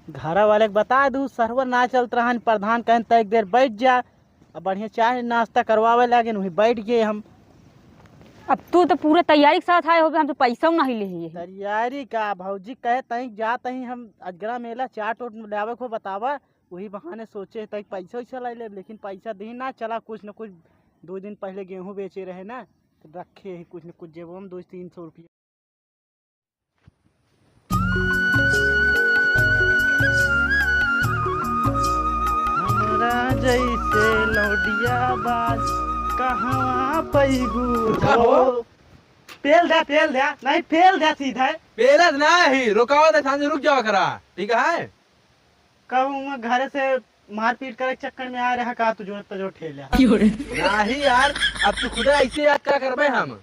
घर वाले के बता दू सर्वर ना चलत रहा प्रधान कहन त एक देर बैठ जा। अब बढ़िया चाय नाश्ता करवावे लगे वहीं बैठ गए हम। अब तू तो पूरे तैयारी के साथ आए हो, हम तो पैसा नहीं ले। तैयारी का भौजी कहे तही जा तही हम अजगरा मेला चाट ओट लावे को बतावा, वही बहाने सोचे तही पैसा वैसा ला ले, लेकिन पैसा दी ना चला कुछ न कुछ। 2 दिन पहले गेहूं बेचे रहे ना तो रखे ही कुछ न कुछ जेबो में 200-300 रुपया। हमरा जैसे लौडिया बाज कहाँ पैगू हो। पेल दे नहीं पेल दे सीधा पेलत नहीं रुकाओ तो सांझे रुक जाओ करा, ठीक है। कहूँ घर से मारपीट करे चक्कर में आ रहा का तुझो तजो ठेला नहीं यार, अब तू खुद ऐसे याद क्या करबे हम।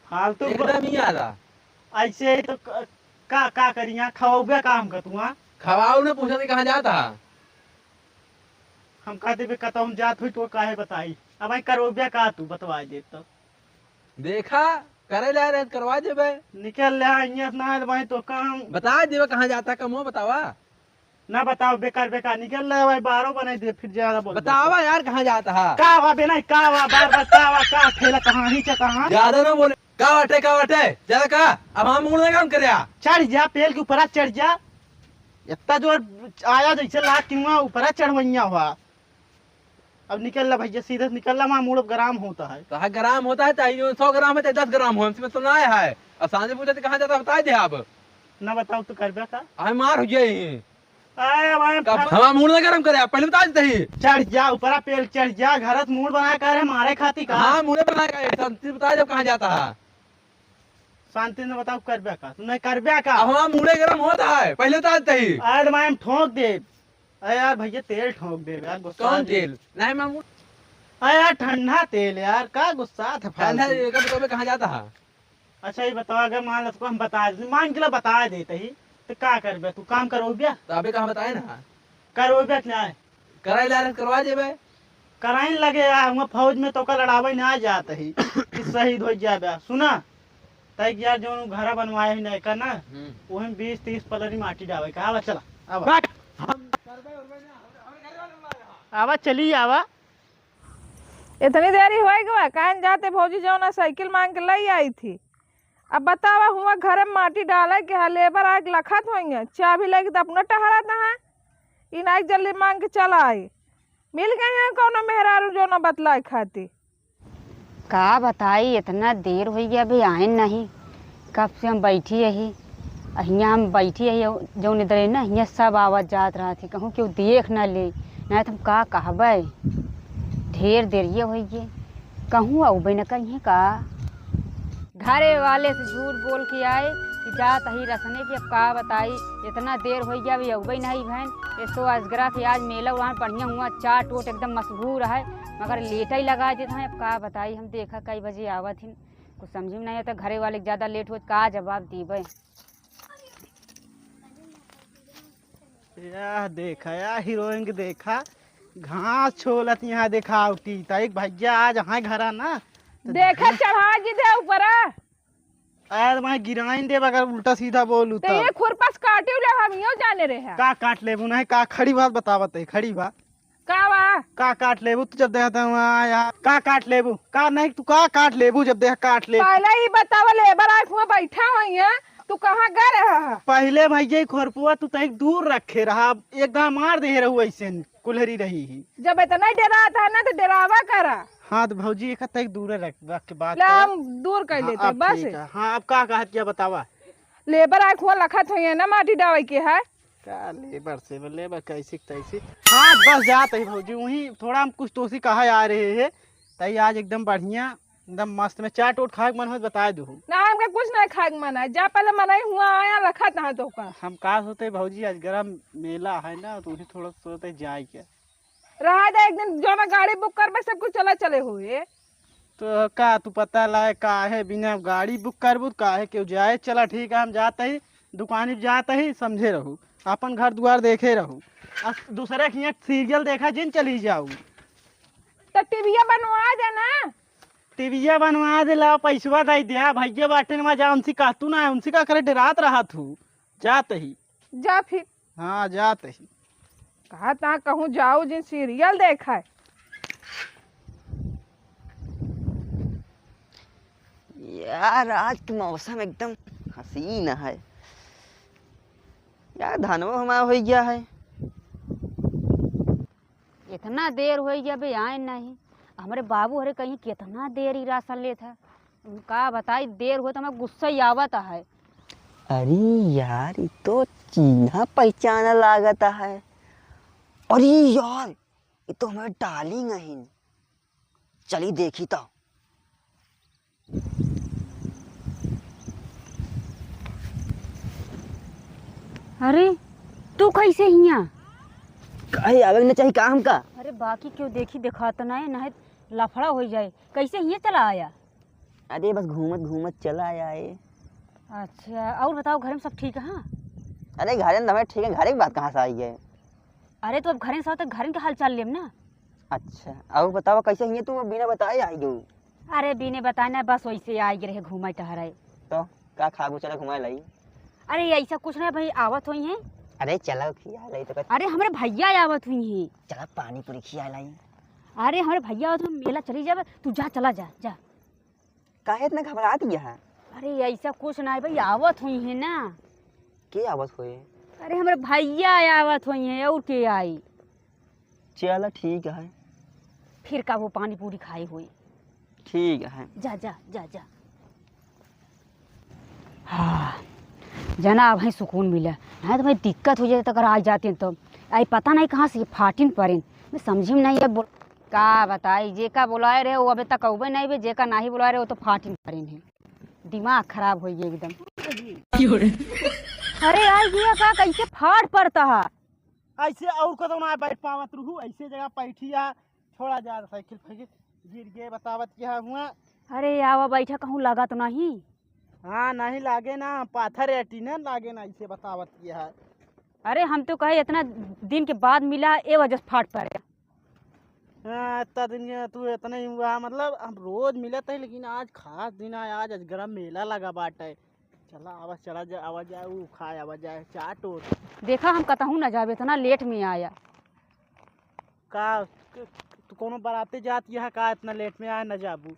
हाल तो एकदम ही याद आ। ऐसे ही तो का करिया खवाबे काम का तू। खवाऊ ने पूछा नहीं कहाँ जाता। हम कहते भी कहता हम जात हुई तो काहे बताई। अब आई करोबे का तू बतवा दे तो देखा करे ला रहे करवा देबे। निकल ले आइए ना भाई तो काम बता देबे कहाँ जाता, कमो बतावा ना बताओ बेकार बेकार निकल ले भाई 12 बनाई दे फिर ज्यादा बोल बतावा यार कहाँ जाता है। का वा बे नहीं का वा बार बार का वा का ठेला कहाँ ही चा कहाँ ज्यादा ना बोले। का वाटे ज्यादा का अब हम मुड़ काम करे। चढ़ जा पेल के ऊपर चढ़ जा। इतना जो आया जैसे लाख क्यों ऊपर चढ़वैया हुआ। अब निकल ला भैया सीधे निकल ला, वहाँ मूड ग्राम होता है तो ग्राम होता है चाहिए 100 ग्राम है 10 ग्राम हो, हमसे तो ना है। और सांझे पूछे कहाँ जाता बता दे। अब ना बताओ तो करबे का हम मार हो जाए हम मूड गरम करे पहले बता देते ही। चढ़ जा ऊपर पेल चढ़ जा। घर मूड बना कर हमारे खाती का हाँ मुझे बनाएगा बता जब कहाँ जाता है। शांति से बताओ करबे का तू नहीं करबे का। अब हमारा मुड़े गरम होता है पहले बता देते ही। आज मैं ठोक दे। अरे यार भैया तेल ठोक दे यार गुस्सा। कौन तेल नहीं मैं अरे यार ठंडा तेल यार का गुस्सा था कहाँ जाता है। अच्छा ये बताओ अगर मान लो हम बता मान के बता देते ही तो क्या करबे तू काम करोगे तो अभी कहाँ बताए ना करोगे क्या कराई ला करवा देबे। कराइन लगे यार हम फौज में तो का लड़ावे ना जाते ही कि शहीद हो जाबे। सुना तय यार जो घर बनवाए ही नहीं का ना वही 20-30 पलरी माटी डावे का। आवा चला आवा आवा चली आवा। इतनी देरी हो गई कहीं जाते भौजी जो ना साइकिल मांग के लाई आई थी। अब बतावा हुआ घर में माटी डाले के है लेबर आग लखत होंगे चाबी लगी तो अपना टहरा है। इन आग जल्दी मांग के चला आई मिल गए हैं कौन मेहरारू जो ना बतलाए खाती। का बताई इतना देर हो गया अभी आए नहीं। कब से हम बैठी यही यहाँ हम बैठी यही जो इधर ना यहाँ सब आवाज जात रहा थी कहूँ क्यों देख न ले नहीं तुम का कहबे। ढेर देरिए हो गए कहूँ अबे न कहीं का। घरे वाले से झूठ बोल के आए कि जात ही रसने की। अब का बताई इतना देर हो गया अभी अबे नहीं बहन। ऐसो अजगरा के आज मेला वहाँ बढ़िया हुआ चाट वोट एकदम मशहूर है मगर लेट ही लगा देते हैं। अब का बताई हम देखा कई बजे आवत थी कुछ समझ में नहीं आता। घरे वाले ज़्यादा लेट हो का जवाब दीबे। यार देखा यार हीरोइन के देखा घास छोलत यहाँ देखा उठी तक भैया आज हाँ घर ना देखा चढ़ा जी दे ऊपर यार मैं गिराइन दे अगर उल्टा सीधा बोलू तो ये खुरपास काटे ले हम यो जाने रहे हैं का काट लेबू नहीं का खड़ी बात बतावत है खड़ी बात का काट लेबू तू जब देखता हूँ यार का काट लेबू का नहीं तू का काट लेबू जब देख काट ले। पहले ही बतावा लेबर आज हुआ बैठा हुई है तू कहाँ गए रहा। पहले भैया खोरपुआ तू तक दूर रखे रहा एकदम मार दे रहू ऐसे कुल्हरी रही ही। जब इतना डरा था ना तो डरावा करा। हाँ तो भौजी एक तक दूर रख के बात हम दूर कर लेते हाँ, बस। हाँ अब का कहत क्या बतावा। लेबर आख हुआ लखत हुई है ना माटी डावे के है का लेबर से लेबर कैसे तैसे। हाँ बस जात है भौजी वही थोड़ा हम कुछ तोसी कहा आ रहे है तई आज एकदम बढ़िया एकदम मस्त में चाट ओट खाए मन हो बता दू ना हमका कुछ नहीं खाए मन है जा पहले मनाई हुआ आया लखत ना तो का। हम का सोते भौजी आज गरम मेला है ना तो उन्हें थोड़ा सोते जाए क्या रहा दे एक दिन जो ना गाड़ी बुक कर सब कुछ चले हुए तो का तू पता लाए का है बिना गाड़ी बुक करबू का है क्यों जाए। चला ठीक है हम जाते ही दुकान जाते ही समझे रहू अपन घर द्वार देखे रहू दूसरे के यहाँ सीरियल देखा जिन चली जाऊ तो टीविया बनवा देना। टीविया बनवा दे ला पैसवा दे दिया भैया बाटे में जा उनसे कहतू ना उनसे का करे डरात रहा तू जाते ही जा फिर हाँ जाते ही। कहा ता कहूँ जाओ जिन सीरियल देखा है। यार आज तो मौसम एकदम हसीन है यार। धनवा हमारा हो गया है। इतना देर हो गया बे आए नहीं। हमारे बाबू हरे कहीं कितना देर ही राशन लेता है। उनका बताई देर हो तो हमें गुस्सा ही आवता है। अरे यार ये तो चिन्हा पहचाना लागता है। अरे यार ये तो हमारे डार्लिंग है। चली देखी तो। अरे तू कैसे हिया? कहे आवे न चाहिए काम का। अरे बाकी क्यों देखी दिखाता नहीं लफड़ा हो जाए। कैसे हिया चला आया? अरे बस घूमत घूमत चला आया है। अच्छा और बताओ घर में सब ठीक है? हाँ अरे घर में हमें ठीक है। घर की बात कहाँ से आई है? अरे तो अब घर में साथ घर के हाल चाल लेम ना। अच्छा और बताओ कैसे हिये तू बिना बताए आई गई? अरे बिने बताना बस वैसे आई रहे घूमा टहराए। तो का खागो चला घुमा लाई। अरे ऐसा कुछ नहीं भाई आवत हुई है। अरे चला खिया लाई तो अरे हमारे भैया आवत हुई है। चला पानी पूरी खिया लाई। अरे हमारे भैया आवत हुई मेला चली जावे। तू जा चला जा जा। काहे इतना घबरा दिया है? अरे ऐसा कुछ नहीं भाई आवत हुई है ना। के आवाज हुए? अरे हमारे भैया आवत हुई है और के आई। चला ठीक है। फिर का वो पानी पूरी खाई हुई। ठीक है। जा जा जा जा। हाँ जना अब सुकून मिला। है तो भाई दिक्कत हो जाती अगर आ जाती हैं तो आई पता नहीं कहाँ से फाटिन पड़ेन। मैं समझी में नहीं है का बताई। जे का बुलाए रहे वो अभी तक अबे नहीं बे। जे का नहीं बुलाए रहे वो तो फाटिन पड़ेन है। दिमाग खराब हो गया एकदम। अरे यार ये का कैसे फाट पड़ता है? ऐसे और कदम ना बैठ पावत रहू। ऐसे जगह बैठिया छोड़ा जा साइकिल फेंके गिर गए बतावत क्या हुआ। अरे आवा बैठा कहूँ लगा तो नहीं? हाँ नहीं लागे ना पाथर एटी ना लागे ना ऐसे बतावत क्या है। अरे हम तो कहे इतना दिन के बाद मिला ए वजह से फाट पड़े। हाँ इतना दिन के तू इतना ही हुआ मतलब हम रोज मिलत है लेकिन आज खास दिन है। आज गरम मेला लगा बाटे। चला आवाज चला जा आवाज जाए वो खाए आवाज जाए चाट और देखा हम कतहूँ न जावे इतना लेट में आया। का तू कोनो बाराते जाती है का इतना लेट में आया न जाबू?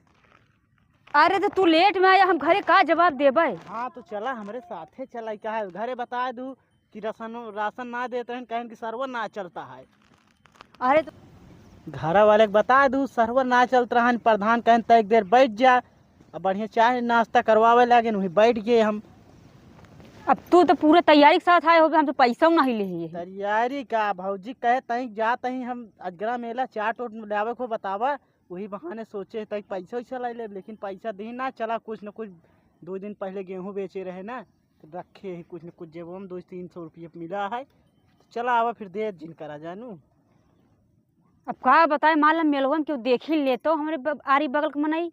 अरे तो तू लेट में आया हम घरे का जवाब देबे? हाँ तो चला हमारे साथे चला क्या है घरे बता दूँ कि राशन ना देते हैं कहें कि सर्वर ना चलता है। अरे तो घर वाले के बता दूँ सर्वर ना चलता रहा प्रधान कहें तो एक देर बैठ जा अब बढ़िया चाय नाश्ता करवावे लगे वहीं बैठ गए हम। अब तू तो पूरे तैयारी के साथ आए हो। हम तो पैसा नहीं ले। तैयारी का भौजी कहे तहीं जा तहीं हम अजगरा मेला चाट ओट लावे को बतावा वही बहाने सोचे तहीं पैसा वैसा ला ले लेकिन पैसा दी ना। चला कुछ न कुछ 2 दिन पहले गेहूँ बेचे रहे ना तो रखे ही कुछ न कुछ जेबों में 200-300 रुपये मिला है। तो चला आवा फिर दे जिन करा जानू। अब का बताए मालूम मेलवन क्यों देख ही ले तो हमारे आरी बगल के मनाई।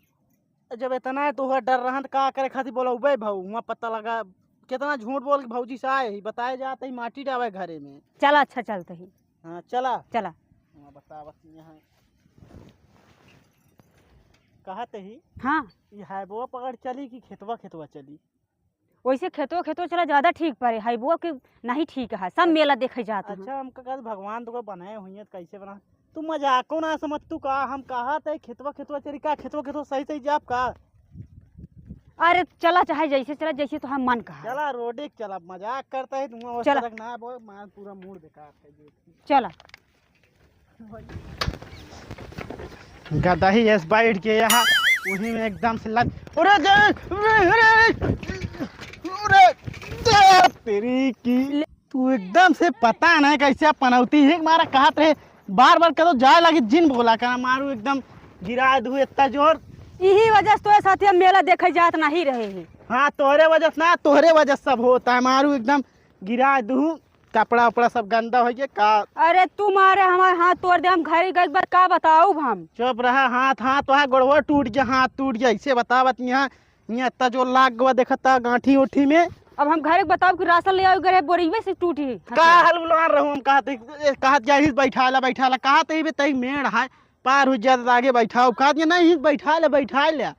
जब इतना है तो वह डर रहा तो का करे खातिर बोला उबे भाऊ वहाँ पता लगा कितना झूठ बोल के भौजी से आए ही बताए जाते ही माटी डावे घरे में। चला अच्छा चलते ही। हाँ चला चला बतावत यहाँ कहते ही। हाँ ये हाईबुआ पकड़ चली कि खेतवा खेतवा चली? वैसे खेतो खेतो चला ज्यादा ठीक पड़े। हाईबुआ के नहीं ठीक है सब मेला देखे जाते हैं। अच्छा हम कहा भगवान तो बनाए हुई है कैसे बना तू मजाको ना समझ तू का हम कहा थे खेतवा खेतवा चली का खेतवा खेतवा सही सही जाप का। अरे चला चाहे जैसे चला जैसे तो हम मन कहा। चला रोडे चला मजाक करता है तुम चला ना बोल मार पूरा मूड बेकार है। चला गदा ही ऐसे बैठ के यहाँ उन्हीं में एकदम से लग तेरी की तू एकदम से पता नहीं कैसे पनौती है मारा कहत रहे बार बार कदो जाए लगी जिन बोला कर मारू एकदम गिरा दू इतना जोर। यही वजह से तो साथी हम मेला देखे जात नहीं रहे हैं। हाँ तोहरे वजह से ना तोहरे वजह से सब होता है मारू एकदम गिरा दू कपड़ा उपड़ा सब गंदा हो गया का। अरे तू मारे हमारे हाथ तोड़ दे हम घर गए बात का बताऊ हम। चुप रहा हाथ हाथ वहाँ गोड़वा टूट गया हाथ टूट गया ऐसे बतावत यहाँ यहाँ इतना जो लाग गवा देखता गांठी उठी में। अब हम घर बताओ कि राशन ले आओ गए बोरीवे से टूटी का हल बुला रहूं हम कहत जाही बैठा ला कहत ही तई मेड़ है पार हो ज्यादा आगे बैठाओ कहत नहीं बैठा ले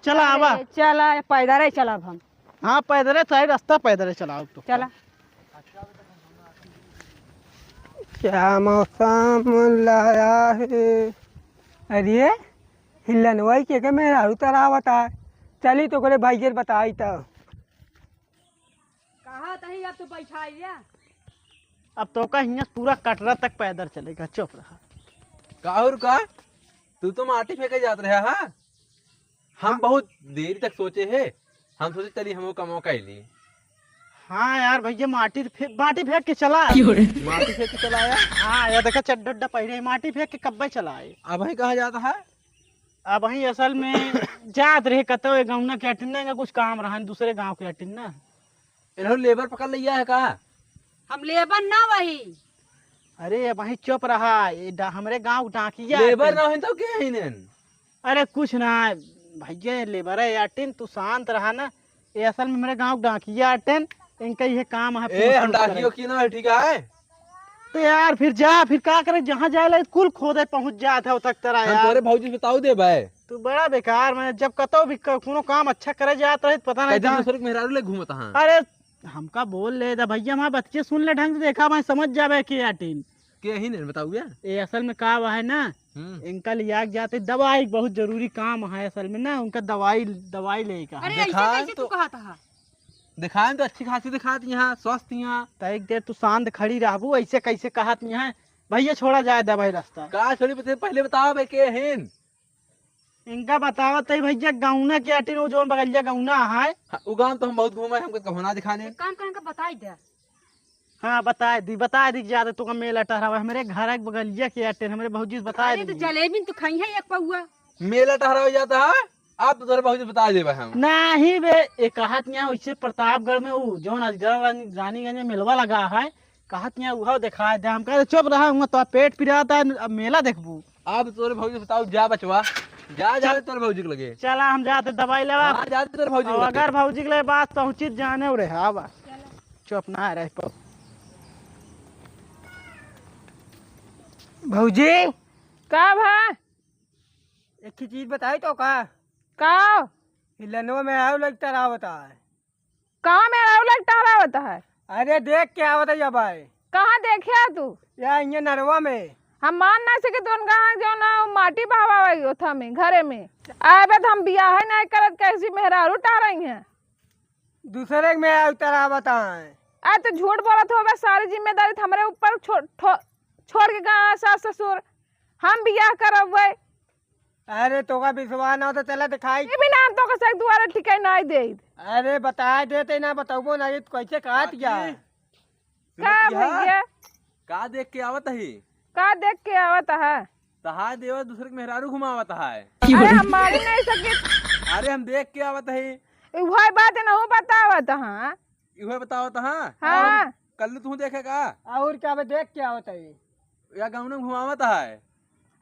चला आवा। चला पैदल चला हम। हाँ पैदल सही रास्ता पैदल चलाओ तो चला क्या मौसम लाया है। अरे हिलनवाई के मेरा उतरा बता चली तो करे भाई बताई तो कहा तही अब तो बैठाइया। अब तो का हियाँ पूरा कटरा तक पैदल चलेगा, चुप रहा। काहुर का तू तो माटी फेंके जात रहा हा। हम बहुत देर तक सोचे है, हम सोचे चली हमो का मौका ही ली। हाँ यार भैया माटी फेंक के चला। माटी फेंक के चलाया। हाँ यार देखा चड्डा उड्डा पहले माटी फेंक के कब्बे चलाए। अब वही कहा जाता है। अब वही असल में जात रहे कतो गाँव के अटिन का कुछ काम रहा दूसरे गाँव के अटिन ना। इन्होंने लेबर पकड़ लिया है का? हम लेबर ना वही। अरे वही चुप रहा, हमारे गाँव डाकिया लेबर ना हो तो क्या है इन्हें? अरे कुछ ना भैया लेबर है अटिन, तू शांत रहा ना। ये असल में मेरे गाँव डाकिया अटिन, इनका ये काम है। ए हम डाकियों की ना ठीक है। तो यार फिर जा, फिर क्या करे, जहाँ जाए कुल खोदे पहुँच जाता है तक तरह हम यार। तोरे भौजी से बताऊ दे भाई। तू बड़ा बेकार, मैं जब कतो भी कोनो काम अच्छा करे जाता है पता नहीं कैसे दूसरे के मेहरारू ले घूमता हां। अरे हमका बोल ले दा भैया, हमारे बच्चे सुन ले ढंग से, देखा मैं समझ जावे कि याटिन के ही नहीं बताऊ गया। ये असल में का है ना, इनका लिया जाते दवाई बहुत जरूरी काम है असल में ना, उनका दवाई ले का। अरे ऐसे कैसे तू कहा था? दिखाएं तो अच्छी खासी दिखाती यहाँ स्वस्थ यहाँ। तो एक देर तू शांत खड़ी रहबू, ऐसे कैसे कहत यहाँ भैया छोड़ा जाए दवाई रास्ता का छोड़ी पहले बताओ भाई के हैं। इनका बतावा तई भैया गौना के अटिन वो जोन बगलिया गौना है। उगाम तो हम बहुत घूमे, हमको कहना दिखाने। काम करने का बताई दे। हाँ बता दी ज्यादा तो का मेला टहरावा हमारे घर के बगलिया के अटिन, हमारे भौजी से बता अरे तो जलेबी तो खाई है एक पौआ। मेला ठहरा हो जाता है। आप तो तोरे भौजी बता देबे हम। नहीं बे, एक कहत यहाँ वैसे प्रतापगढ़ में वो जोन अजगर रानीगंज में मेलवा लगा है, कहत यहाँ वह दिखा दे। हम कहे चुप रहा हूँ तो पेट पिराता है, अब मेला देखबू। आप तोरे भौजी बताओ जा बचवा, जा तोरे भौजी के लगे। चला हम जाते दवाई लेवा। हाँ, जाते तोरे भौजी के लगे। अगर भौजी के लिए बात पहुंची जाने रहे अब चुप ना रहे पो। भौजी का भा एक ही चीज बताई तो का का हिलनवा में आओ लगता रहा बता है। कहाँ मेरा उलट टहरा होता है? अरे देख के आवत है भाई। कहाँ देखिया तू? या ये नरवा में हम मान ना सके तो कहाँ जो ना माटी बहावा होता में घरे में आए तो हम बियाह नहीं करत कैसी मेहरारू टहराई हैं। दूसरे में उतरा बता है। आ तो झूठ बोलत हो, सारी जिम्मेदारी हमारे ऊपर छोड़ के गए सास ससुर, हम बियाह करब। अरे तो का विश्वास ना हो तो चला दिखाई। ये भी नाम तो का दुआरा ठिकाई नहीं दे। अरे बता देते ना बताओ ना, कैसे कहा क्या का भैया का देख के आवत है। का देख के आवत है? तहा देवा दूसरे के मेहरारू घुमावत है। अरे हम मारी नहीं सके। अरे हम देख के आवत है। वही बात है ना, वो बतावत। हाँ इहो बताओ तो। हाँ कल तू देखेगा और क्या देख क्या होता है या गाँव में घुमावत है।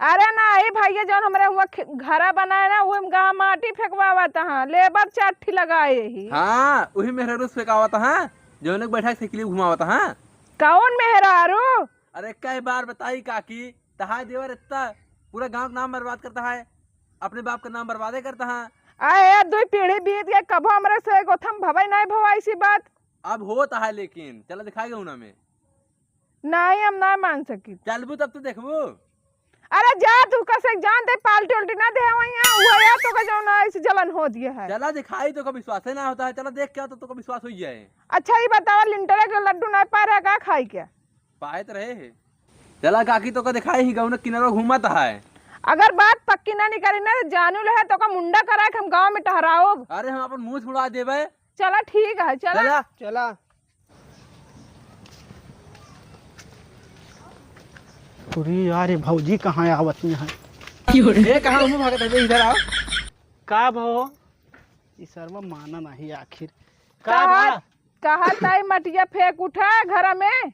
अरे नहीं भैया जो हमारे हुआ घरा बनाए ना वो गाँव माटी फेंकवावत है, लेबर चाठी लगाए ही। हाँ वही मेहरारू से फेंकावत है, जो लोग बैठा साइकिल घुमावत है। कौन मेहरारू? अरे कई बार बताई काकी, तहा देवर इतना पूरा गांव का नाम बर्बाद करता है, अपने बाप का नाम बर्बादे करता है। आए दो पीढ़ी बीत गए, कब हमारे से गोथम भवाई नहीं भवा ऐसी बात। अब होता है लेकिन चलो दिखाएगा उना में। नहीं हम ना मान सकी। चलबू तब तो देखबू। अरे जा तू कैसे जानते पाल्टी उल्टी ना दे वहाँ तो का जो ना ऐसी जलन हो दिया है। चला दिखाई तो का विश्वास ही ना होता है, चलो देख क्या तो का विश्वास हो जाए। अच्छा ये बताओ लिंटर के लड्डू नहीं पा रहा का खाई क्या? पाए तो रहे है। चला काकी तो का दिखाई ही गाँव किनारा घूमता है। अगर बात पक्की ना निकली ना जानू ले तो का मुंडा करा के हम गाँव में टहराओ। अरे हम अपन मुँह छुड़ा देवे। चला ठीक है चला चला। पूरी यार ये भौजी कहाँ आवत है? ये कहाँ मुँह भागत है, इधर आओ। का भो ई सर्व माना नहीं आखिर का बा? कहा ताई मटिया फेंक उठा घर में।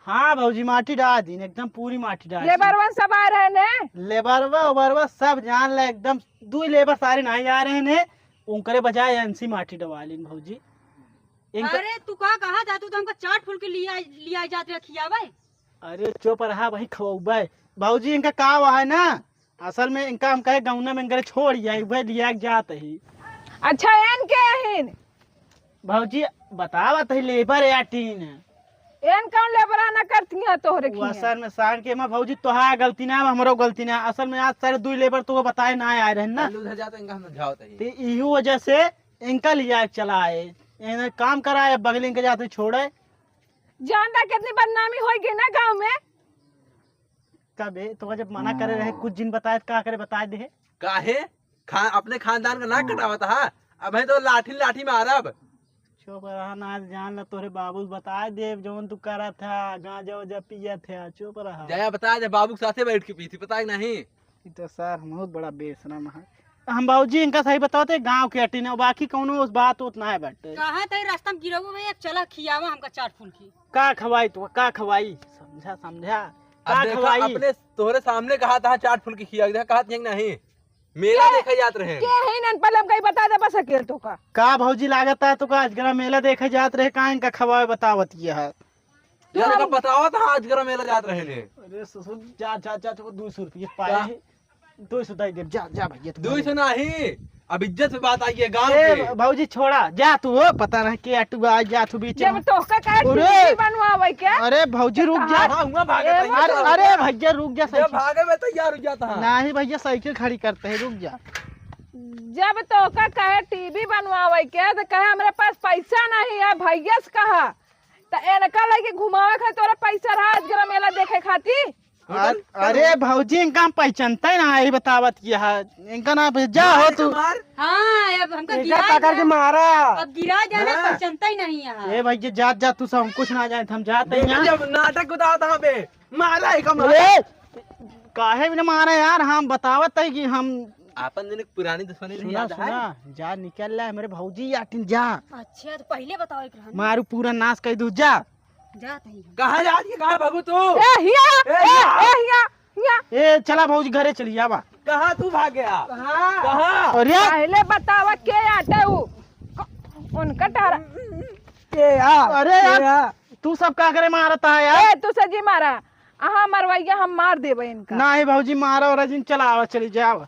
हाँ भौजी माटी डाल दी एकदम पूरी माटी डाल। लेबरवन सब आ रहे ने। लेबरवा सब जान ले एकदम दो लेबर सारे नहीं आ रहे ने, उनकरे बजाय एनसी माटी डवा ली भौजी। अरे तू कहा जातू तो हमको चाट फूल के लिया जाते रखिया भाई। अरे चुप रहा वही खवबे भौजी, इनका का है ना असल में इनका हम कहे गौना में इनके छोड़ जाए लिया जात ही। अच्छा एन के हिन भौजी बतावत है लेबर या टीन एन कौन लेबरा ना करती है तोहरे वो की असल में सांग के मैं भौजी तोहार गलती ना हमरो गलती ना असल में आज सारे 2 लेबर तो बताए ना आए रहे ना उधर जाते इनका हम समझाओ तही ते इहू वजह से इनका लिया चला है इन्हें काम कराए बगल इनके जाते छोड़े जानता कितनी बदनामी होगी ना गांव में। कबे तो जब मना करे रहे कुछ दिन बताए का करे बताए दे काहे अपने खानदान का नाक कटावा था। अब है तो लाठी लाठी मारब। चुप रहा ना जान ला तोरे बाबू बताए दे जोन तू करा था गांजा वजा पिया था चुप रहा जया बताया जब बाबू के साथे बैठ के पी थी पता है नहीं। ई तो सर बहुत बड़ा बेशरम है हम बाबूजी इनका सही बताते गांव के अटी ना बाकी कौनो उस बात उतना है बट कहाँ थे रास्ता में गिरबो में एक चला खियावा हमका चाट फूल की का खवाई तू का खवाई समझा समझा का अब देखा खवाई अपने तोहरे सामने कहा था चाट फुल की खिया कहा था नहीं मेला देखे जात रहे। के है नन पहले हम कहीं बता दे बस अकेल तो का भौजी लागत है तो का अजगरा मेला देखे जात रहे का इनका खवाए बतावत ये है यार का बताओ था आज गरा मेला जात रहे ने। अरे ससुर जा जा जा तो 200 रुपये पाए है 200 दे दे जा जा भैया तू 200 नहीं अब इज्जत से बात आई है गांव ए के। भौजी छोड़ा जा तू हो पता नहीं के अटुआ आ जा तू बीच जब में तो का का अरे! टीवी बनवावे क्या अरे भौजी रुक जा हाँ हुआ भागे अरे भैया रुक जा जब साइकिल भागे में तैयार हो जाता है। नहीं भैया साइकिल खड़ी करते हैं रुक जा जब तो का कहे टीवी बनवावे क्या तो कहे हमरे पास पैसा नहीं है भैया से कहा तो एनका लगे घुमावे खातिर तोरा पैसा रहा आज गरा मेला देखे खातिर। अरे भौजी इनका पहचानता ही ना यही बतावत किया है इनका ना जा हो तू हाँ अब हमका इधर पकड़ के मारा अब गिरा जाना पहचानता ही नहीं यहाँ। ए भैया जा जा तू सब हम कुछ ना जाए हम जाते हैं यहाँ। जब नाटक बताओ था पे मारा है कम अरे काहे भी ना मारा यार हम बतावत है कि हम आपन दिन पुरानी दुश्मनी नहीं सुना याद है। सुना जा निकल रहा है मेरे भौजी याटिन जा अच्छा तो पहले बताओ एक रहन मारू पूरा नाश कर दूं जा जात ही कहाँ जा रही है कहाँ भागू तू ए हिया ए चला भौजी घरे चली आवा कहाँ तू भाग गया कहाँ अरे पहले बतावा के आटे उ उनका टारा ए आ अरे यार तू सब का करे मारता है यार ए तू सजी मारा आहा मरवैया हम मार देबे इनका। ना ही भौजी मारा और जिन चला आवा चली जावा